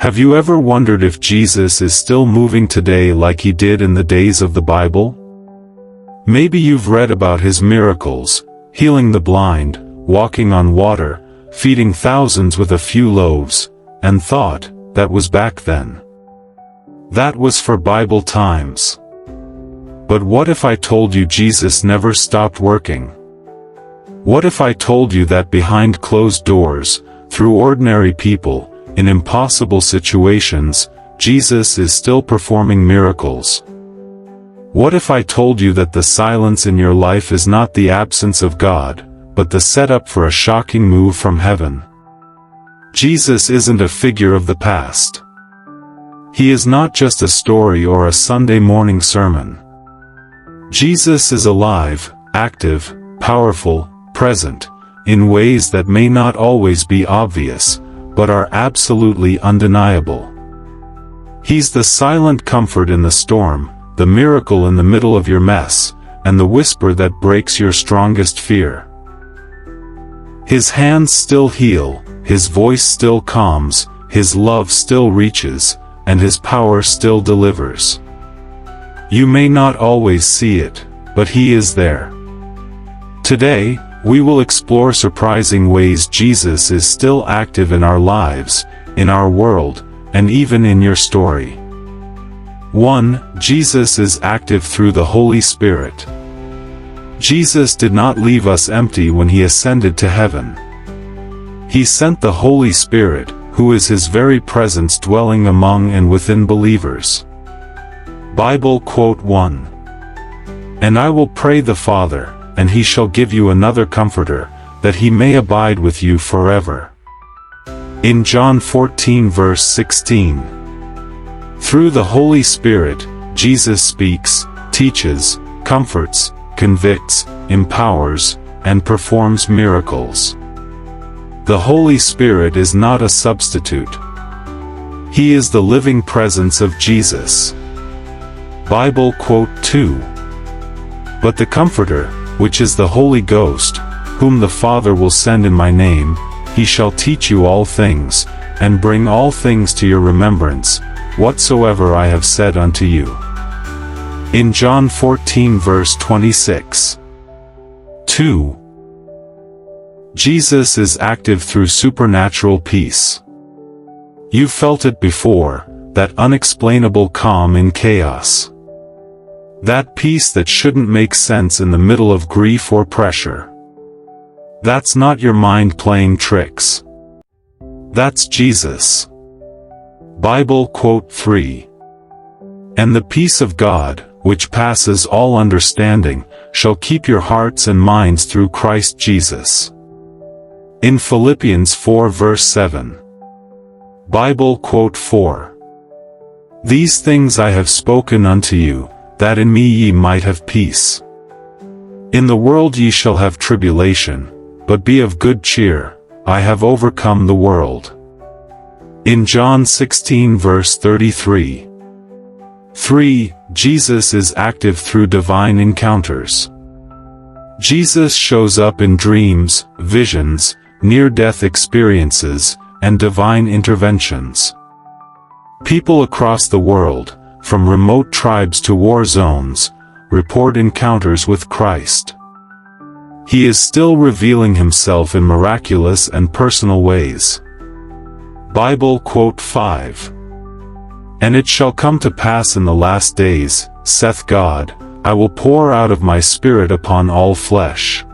Have you ever wondered if Jesus is still moving today like he did in the days of the Bible? Maybe you've read about his miracles, healing the blind, walking on water, feeding thousands with a few loaves, and thought, that was back then. That was for Bible times. But what if I told you Jesus never stopped working? What if I told you that behind closed doors, through ordinary people, in impossible situations, Jesus is still performing miracles? What if I told you that the silence in your life is not the absence of God, but the setup for a shocking move from heaven? Jesus isn't a figure of the past. He is not just a story or a Sunday morning sermon. Jesus is alive, active, powerful, present, in ways that may not always be obvious, but are absolutely undeniable. He's the silent comfort in the storm, the miracle in the middle of your mess, and the whisper that breaks your strongest fear. His hands still heal, his voice still calms, his love still reaches, and his power still delivers. You may not always see it, but he is there. Today, we will explore surprising ways Jesus is still active in our lives, in our world, and even in your story. 1. Jesus is active through the Holy Spirit. Jesus did not leave us empty when he ascended to heaven. He sent the Holy Spirit, who is his very presence dwelling among and within believers. Bible quote 1. And I will pray the Father, and he shall give you another Comforter, that he may abide with you forever. In John 14 verse 16. Through the Holy Spirit, Jesus speaks, teaches, comforts, convicts, empowers, and performs miracles. The Holy Spirit is not a substitute. He is the living presence of Jesus. Bible quote 2. But the Comforter, which is the Holy Ghost, whom the Father will send in my name, he shall teach you all things, and bring all things to your remembrance, whatsoever I have said unto you. In John 14 verse 26. 2. Jesus is active through supernatural peace. You've felt it before, that unexplainable calm in chaos. That peace that shouldn't make sense in the middle of grief or pressure. That's not your mind playing tricks. That's Jesus. Bible quote 3. And the peace of God, which passes all understanding, shall keep your hearts and minds through Christ Jesus. In Philippians 4 verse 7. Bible quote 4. These things I have spoken unto you, that in me ye might have peace. In the world ye shall have tribulation, but be of good cheer, I have overcome the world. In John 16 verse 33. 3. Jesus is active through divine encounters. Jesus shows up in dreams, visions, near-death experiences, and divine interventions. People across the world, from remote tribes to war zones, report encounters with Christ. He is still revealing himself in miraculous and personal ways. Bible quote 5. And it shall come to pass in the last days, saith God, I will pour out of my Spirit upon all flesh.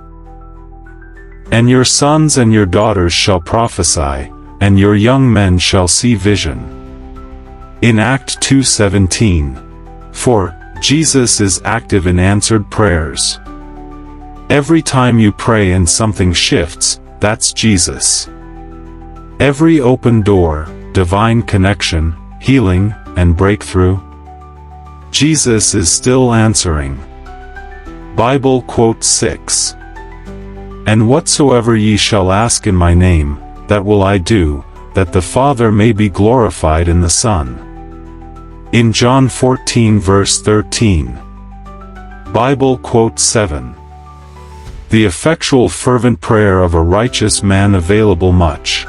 And your sons and your daughters shall prophesy, and your young men shall see vision. In Act 2:17. For, Jesus is active in answered prayers. Every time you pray and something shifts, that's Jesus. Every open door, divine connection, healing, and breakthrough, Jesus is still answering. Bible quote 6. And whatsoever ye shall ask in my name, that will I do, that the Father may be glorified in the Son. In John 14 verse 13. Bible quote 7. The effectual fervent prayer of a righteous man available much.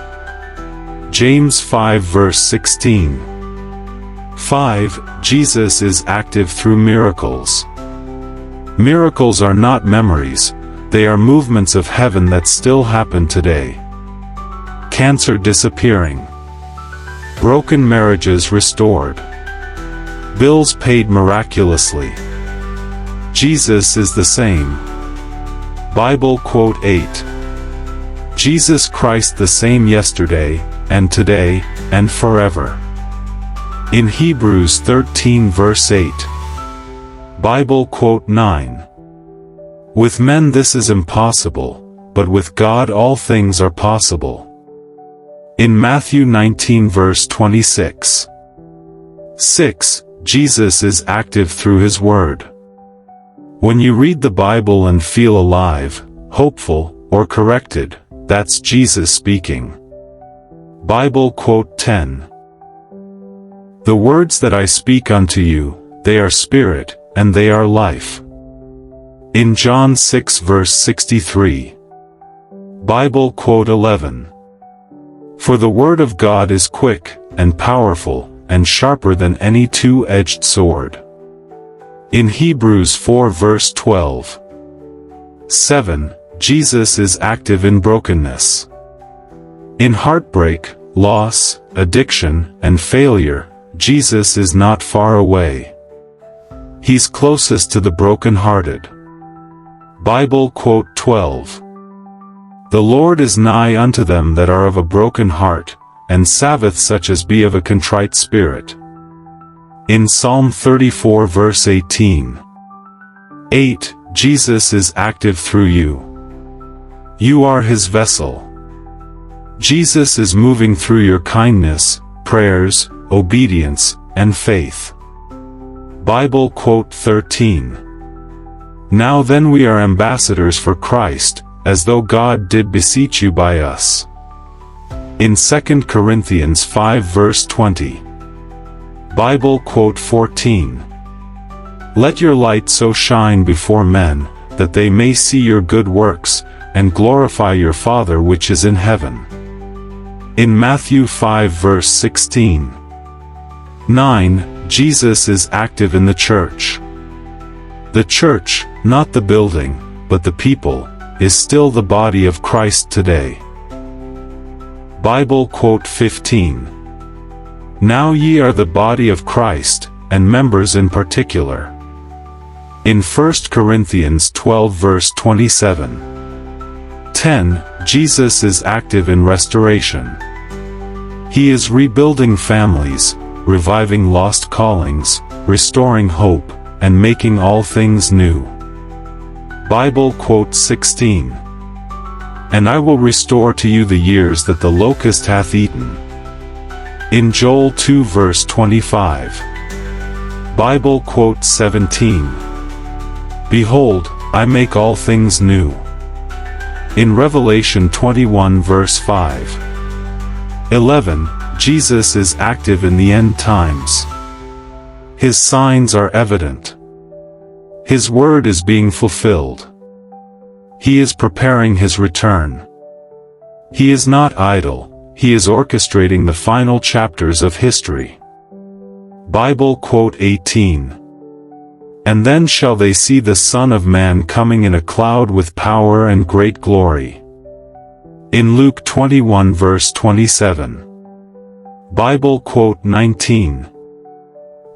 James 5 verse 16. 5. Jesus is active through miracles. Miracles are not memories, they are movements of heaven that still happen today. Cancer disappearing. Broken marriages restored. Bills paid miraculously. Jesus is the same. Bible quote 8. Jesus Christ the same yesterday, and today, and forever. In Hebrews 13 verse 8. Bible quote 9. With men this is impossible, but with God all things are possible. In Matthew 19 verse 26. 6. Jesus is active through His Word. When you read the Bible and feel alive, hopeful, or corrected, that's Jesus speaking. Bible quote 10. The words that I speak unto you, they are spirit, and they are life. In John 6 verse 63. Bible quote 11. For the word of God is quick, and powerful, and sharper than any two-edged sword. In Hebrews 4 verse 12. 7. Jesus is active in brokenness. In heartbreak, loss, addiction, and failure, Jesus is not far away. He's closest to the broken-hearted. Bible quote 12. The Lord is nigh unto them that are of a broken heart, and saveth such as be of a contrite spirit. In Psalm 34 verse 18. 8. Jesus is active through you. You are His vessel. Jesus is moving through your kindness, prayers, obedience, and faith. Bible quote 13. Now then we are ambassadors for Christ, as though God did beseech you by us. In 2 Corinthians 5 verse 20. Bible quote 14. Let your light so shine before men, that they may see your good works, and glorify your Father which is in heaven. In Matthew 5 verse 16. 9. Jesus is active in the church. The church, not the building, but the people, is still the body of Christ today. Bible quote 15. Now ye are the body of Christ, and members in particular. In 1 Corinthians 12 verse 27. 10. Jesus is active in restoration. He is rebuilding families, reviving lost callings, restoring hope, and making all things new. Bible quote 16. And I will restore to you the years that the locust hath eaten. In Joel 2 verse 25. Bible quote 17. Behold, I make all things new. In Revelation 21 verse 5. 11. Jesus is active in the end times. His signs are evident. His word is being fulfilled. He is preparing His return. He is not idle, He is orchestrating the final chapters of history. Bible quote 18. And then shall they see the Son of Man coming in a cloud with power and great glory. In Luke 21 verse 27. Bible quote 19.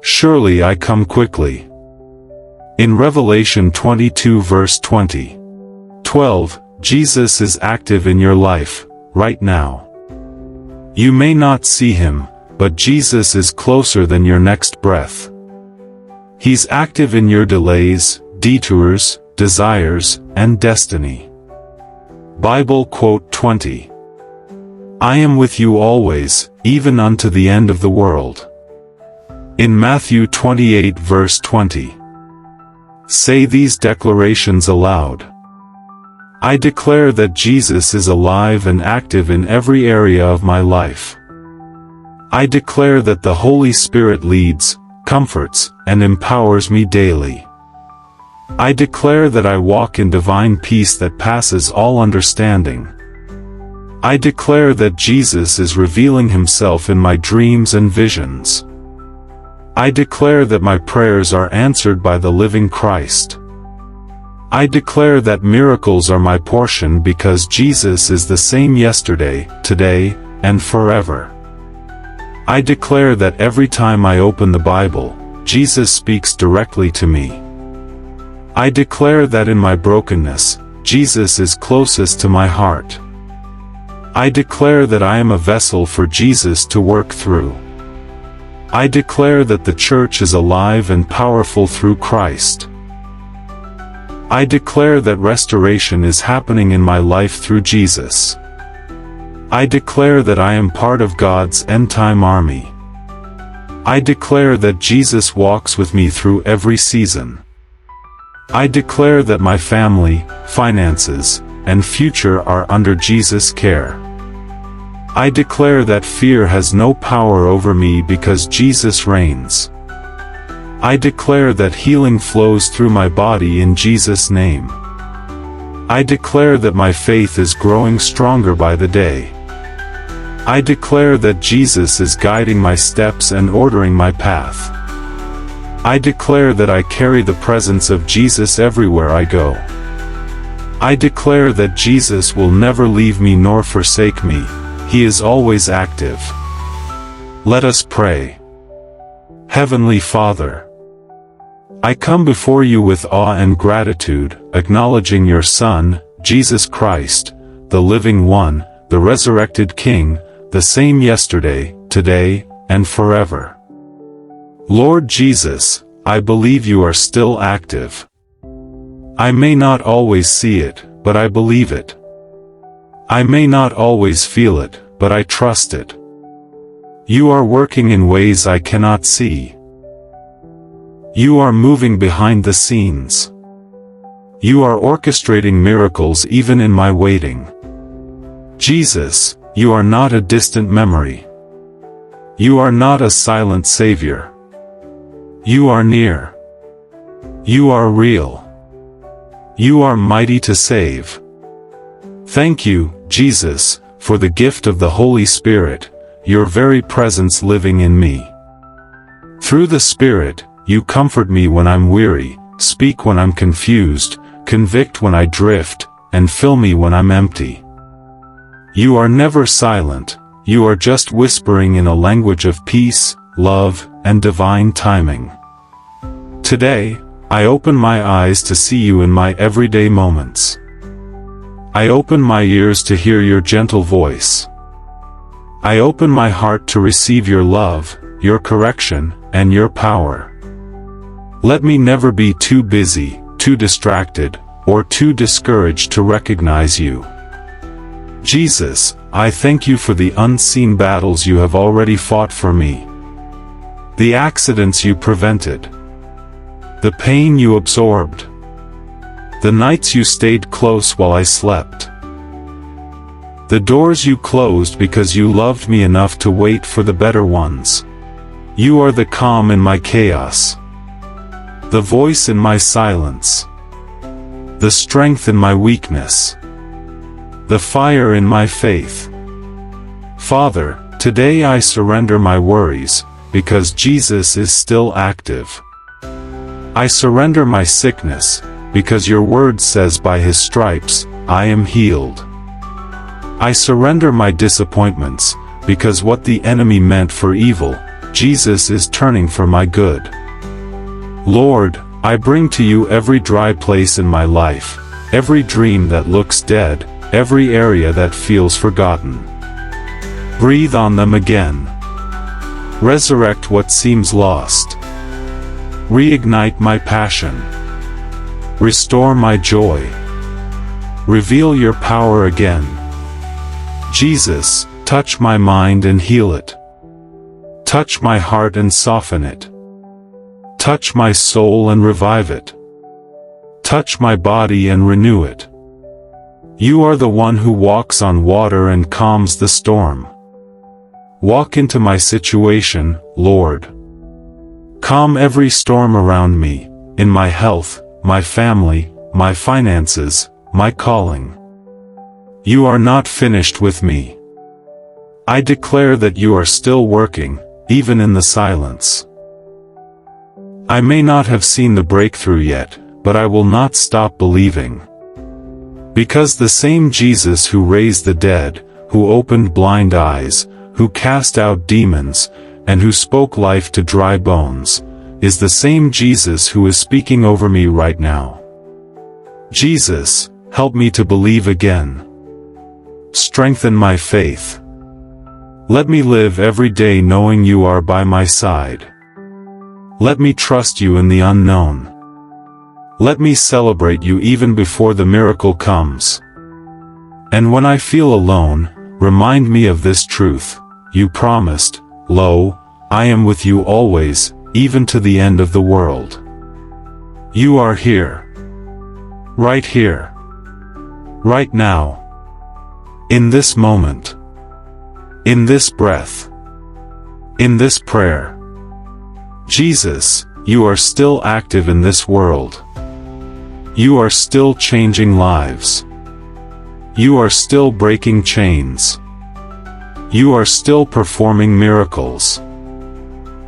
Surely I come quickly. In Revelation 22 verse 20. 12. Jesus is active in your life, right now. You may not see Him, but Jesus is closer than your next breath. He's active in your delays, detours, desires, and destiny. Bible quote 20. I am with you always, even unto the end of the world. In Matthew 28 verse 20. Say these declarations aloud. I declare that Jesus is alive and active in every area of my life. I declare that the Holy Spirit leads, comforts, and empowers me daily. I declare that I walk in divine peace that passes all understanding. I declare that Jesus is revealing himself in my dreams and visions. I declare that my prayers are answered by the living Christ. I declare that miracles are my portion because Jesus is the same yesterday, today, and forever. I declare that every time I open the Bible, Jesus speaks directly to me. I declare that in my brokenness, Jesus is closest to my heart. I declare that I am a vessel for Jesus to work through. I declare that the church is alive and powerful through Christ. I declare that restoration is happening in my life through Jesus. I declare that I am part of God's end-time army. I declare that Jesus walks with me through every season. I declare that my family, finances, and future are under Jesus' care. I declare that fear has no power over me because Jesus reigns. I declare that healing flows through my body in Jesus' name. I declare that my faith is growing stronger by the day. I declare that Jesus is guiding my steps and ordering my path. I declare that I carry the presence of Jesus everywhere I go. I declare that Jesus will never leave me nor forsake me. He is always active. Let us pray. Heavenly Father, I come before you with awe and gratitude, acknowledging your Son, Jesus Christ, the living one, the resurrected King, the same yesterday, today, and forever. Lord Jesus, I believe you are still active. I may not always see it, but I believe it. I may not always feel it, but I trust it. You are working in ways I cannot see. You are moving behind the scenes. You are orchestrating miracles even in my waiting. Jesus, you are not a distant memory. You are not a silent Savior. You are near. You are real. You are mighty to save. Thank you, Jesus, for the gift of the Holy Spirit, your very presence living in me. Through the Spirit, you comfort me when I'm weary, speak when I'm confused, convict when I drift, and fill me when I'm empty. You are never silent, you are just whispering in a language of peace, love, and divine timing. Today, I open my eyes to see you in my everyday moments. I open my ears to hear your gentle voice. I open my heart to receive your love, your correction, and your power. Let me never be too busy, too distracted, or too discouraged to recognize you. Jesus, I thank you for the unseen battles you have already fought for me. The accidents you prevented. The pain you absorbed. The nights you stayed close while I slept. The doors you closed because you loved me enough to wait for the better ones. You are the calm in my chaos. The voice in my silence. The strength in my weakness. The fire in my faith. Father, today I surrender my worries, because Jesus is still active. I surrender my sickness, because your word says by his stripes, I am healed. I surrender my disappointments, because what the enemy meant for evil, Jesus is turning for my good. Lord, I bring to you every dry place in my life, every dream that looks dead, every area that feels forgotten. Breathe on them again. Resurrect what seems lost. Reignite my passion. Restore my joy. Reveal your power again. Jesus, touch my mind and heal it. Touch my heart and soften it. Touch my soul and revive it. Touch my body and renew it. You are the one who walks on water and calms the storm. Walk into my situation, Lord. Calm every storm around me, in my health, my family, my finances, my calling. you are not finished with me. I declare that you are still working, even in the silence. I may not have seen the breakthrough yet, but I will not stop believing. Because the same Jesus who raised the dead, who opened blind eyes, who cast out demons, and who spoke life to dry bones, is the same Jesus who is speaking over me right now. Jesus, help me to believe again. Strengthen my faith. Let me live every day knowing you are by my side. Let me trust you in the unknown. Let me celebrate you even before the miracle comes. And when I feel alone, remind me of this truth. You promised, "Lo, I am with you always, even to the end of the world." You are here. Right here. Right now. In this moment. In this breath. In this prayer. Jesus, you are still active in this world. You are still changing lives. You are still breaking chains. You are still performing miracles.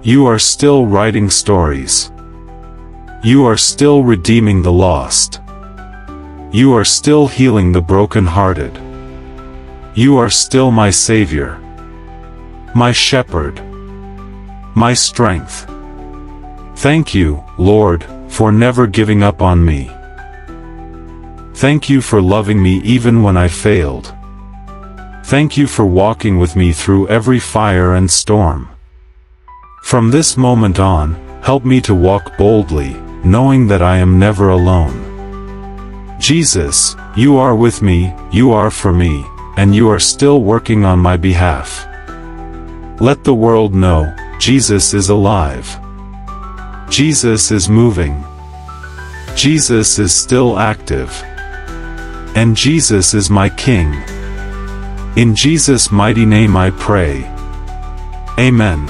You are still writing stories. You are still redeeming the lost. You are still healing the brokenhearted. You are still my Savior, my Shepherd, my strength. Thank you, Lord, for never giving up on me. Thank you for loving me even when I failed. Thank you for walking with me through every fire and storm. From this moment on, help me to walk boldly, knowing that I am never alone. Jesus, you are with me, you are for me, and you are still working on my behalf. Let the world know, Jesus is alive. Jesus is moving. Jesus is still active. And Jesus is my King. In Jesus' mighty name I pray. Amen.